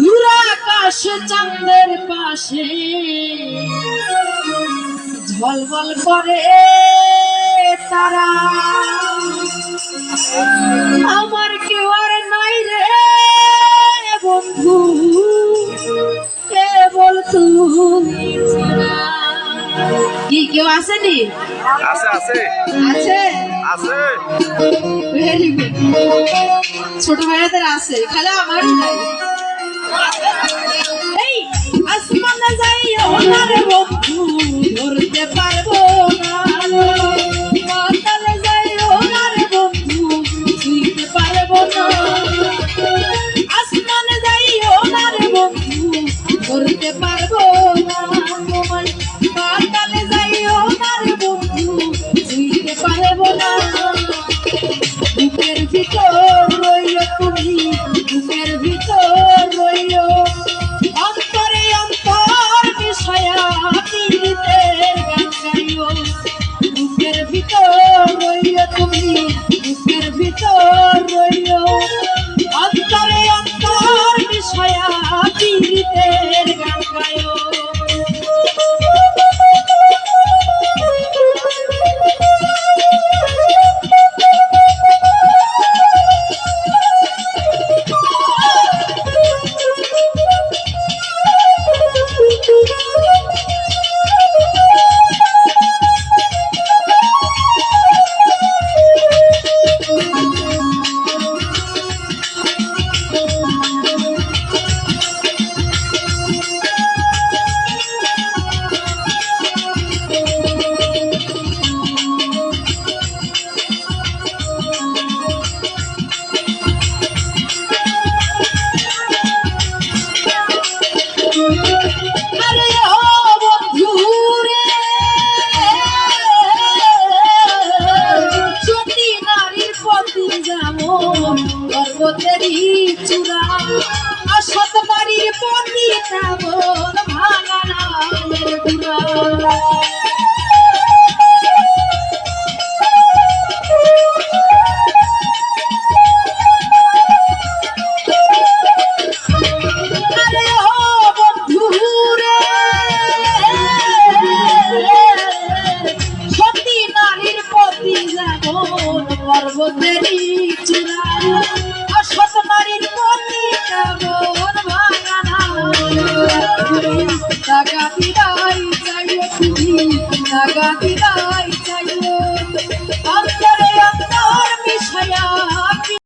দূর আকাশ চাঁদের পাশে ঝলমল করে তারা, আমার কেউ আর নাই রে বন্ধু, কেবল তুমি ছাড়া। কি কেউ আসেনি? আছে আছে আছে আছে। Very good. ছোট ভাইয়াদের আছে, খালি আমার নাই। এই আসমানে যাইও না রে বন্ধু, ধরতে পারবো না। পাতালে যাইও না রে বন্ধু, ছুঁইতে পারবো না। আসমানে যাইও না রে বন্ধু, ধরতে পারবো না। তোমায় পাতালে যাইও না রে বন্ধু, ছুঁইতে পারবো না। বুকের ভিতর রইলো তুমি, বুকের ভিতর রইলো, অন্তরে অন্তর মিশায়া পীড়িতের গান গাইও। বুকের ভিতর রইলো তুমি, বুকের ভিতর রইলো, অন্তরে অন্তর মিশায়া পীড়িতের গান গাইও। পর্বতেরই চূড়া